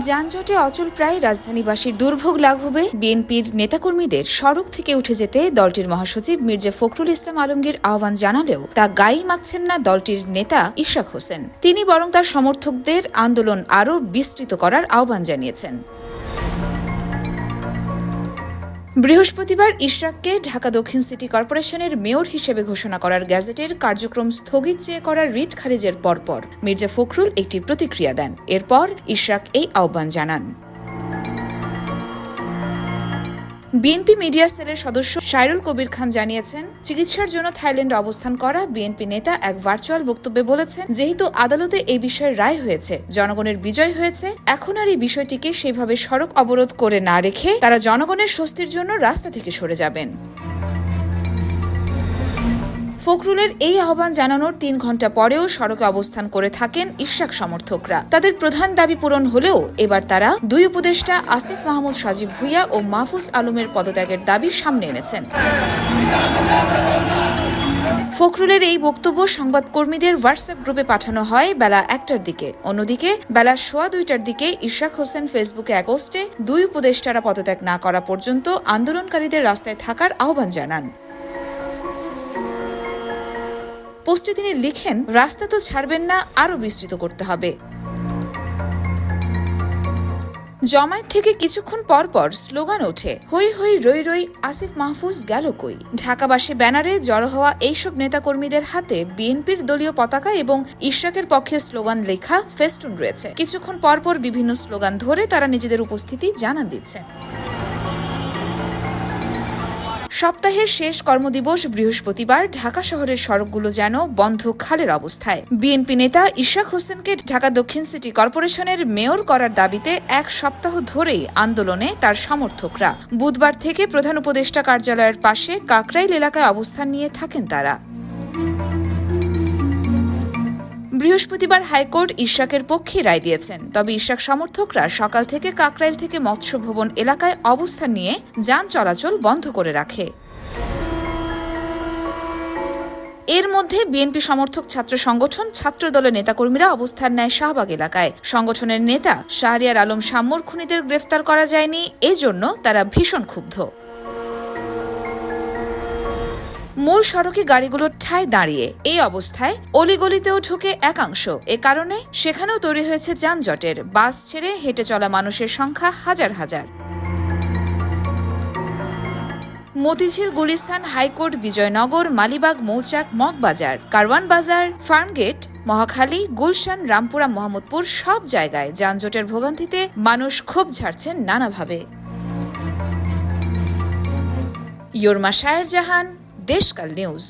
যানজটে অচল প্রায় রাজধানীবাসীর দুর্ভোগ লাঘবে বিএনপির নেতাকর্মীদের সড়ক থেকে উঠে যেতে দলটির মহাসচিব মির্জা ফখরুল ইসলাম আলমগীর আহ্বান জানালেও তা গায়েই মাখছেন না দলটির নেতা ইশরাক হোসেন। তিনি বরং তার সমর্থকদের আন্দোলন আরও বিস্তৃত করার আহ্বান জানিয়েছেন। বৃহস্পতিবার ইশরাককে ঢাকা দক্ষিণ সিটি কর্পোরেশনের মেয়র হিসেবে ঘোষণা করার গ্যাজেটের কার্যক্রম স্থগিত চেয়ে করার রিট খারিজের পরপর মির্জা ফখরুল একটি প্রতিক্রিয়া দেন। এরপর ইশরাক এই আহ্বান জানান। বিএনপি মিডিয়া সেলের সদস্য শায়রুল কবির খান জানিয়েছেন, চিকিৎসার জন্য থাইল্যান্ডে অবস্থান করা বিএনপি নেতা এক ভার্চুয়াল বক্তব্যে বলেছেন, যেহেতু আদালতে এই বিষয়ে রায় হয়েছে, জনগণের বিজয় হয়েছে, এখন আর এই বিষয়টিকে সেভাবে সড়ক অবরোধ করে না রেখে তারা জনগণের স্বস্তির জন্য রাস্তা থেকে সরে যাবেন। ফখরুলের এই আহ্বান জানানোর ৩ ঘণ্টা পরেও সড়কে অবস্থান করে থাকেন ইশরাক সমর্থকরা। তাদের প্রধান দাবি পূরণ হলেও এবার তারা দুই উপদেষ্টা আসিফ মাহমুদ সাজিব ভুঁইয়া ও মাহফুজ আলমের পদত্যাগের দাবি সামনে এনেছেন। ফখরুলের এই বক্তব্য সংবাদকর্মীদের হোয়াটসঅ্যাপ গ্রুপে পাঠানো হয় বেলা ১টার দিকে। অন্যদিকে বেলা ২:১২টার দিকে ইশরাক হোসেন ফেসবুকে এক পোস্টে দুই উপদেষ্টারা পদত্যাগ না করা পর্যন্ত আন্দোলনকারীদের রাস্তায় থাকার আহ্বান জানান। পোস্টে তিনি লিখেন, রাস্তা তো ছাড়বেন না, আরও বিস্তৃত করতে হবে। জমায়েত থেকে কিছুক্ষণ পরপর স্লোগান ওঠে, হই হই রই রই আসিফ মাহফুজ গেল কই। ঢাকাবাসী ব্যানারে জড়ো হওয়া এইসব নেতাকর্মীদের হাতে বিএনপির দলীয় পতাকা এবং ইশরাকের পক্ষে স্লোগান লেখা ফেস্টুন রয়েছে। কিছুক্ষণ পরপর বিভিন্ন স্লোগান ধরে তারা নিজেদের উপস্থিতি জানান দিচ্ছে। সপ্তাহের শেষ কর্মদিবস বৃহস্পতিবার ঢাকা শহরের সড়কগুলো যেন বন্ধ খালের অবস্থায়। বিএনপি নেতা ইশরাক হোসেনকে ঢাকা দক্ষিণ সিটি কর্পোরেশনের মেয়র করার দাবিতে এক সপ্তাহ ধরেই আন্দোলনে তার সমর্থকরা। বুধবার থেকে প্রধান উপদেষ্টা কার্যালয়ের পাশে কাকরাইল এলাকায় অবস্থান নিয়ে থাকেন তারা। বৃহস্পতিবার হাইকোর্ট ইশরাকের পক্ষে রায় দিয়েছেন, তবে ইশরাক সমর্থকরা সকাল থেকে কাকরাইল থেকে মৎস্য ভবন এলাকায় অবস্থান নিয়ে যান চলাচল বন্ধ করে রাখে। এর মধ্যে বিএনপি সমর্থক ছাত্র সংগঠন ছাত্রদলের নেতাকর্মীরা অবস্থান নেয় শাহবাগ এলাকায়। সংগঠনের নেতা শাহরিয়ার আলম শাম্মুর খুনিদের গ্রেফতার করা যায়নি, এজন্য তারা ভীষণ ক্ষুব্ধ। মূল সড়কে গাড়িগুলো ঠায় দাঁড়িয়ে, এই অবস্থায় অলিগলিতেও ঢুকে একাংশ। এ কারণে সেখানেও তৈরি হয়েছে যানজটের। বাস ছেড়ে হেঁটে চলা মানুষের সংখ্যা হাজার হাজার। মতিঝিল, গুলিস্তান, হাইকোর্ট, বিজয়নগর, মালিবাগ, মৌচাক, মগবাজার, কারওয়ান বাজার, ফার্মগেট, মহাখালী, গুলশান, রামপুরা, মোহাম্মদপুর সব জায়গায় যানজটের ভোগান্তিতে মানুষ ক্ষোভ ঝাড়ছেন নানাভাবে। ইয়র্মা শায়ের জাহান, দেশকাল নিউজ।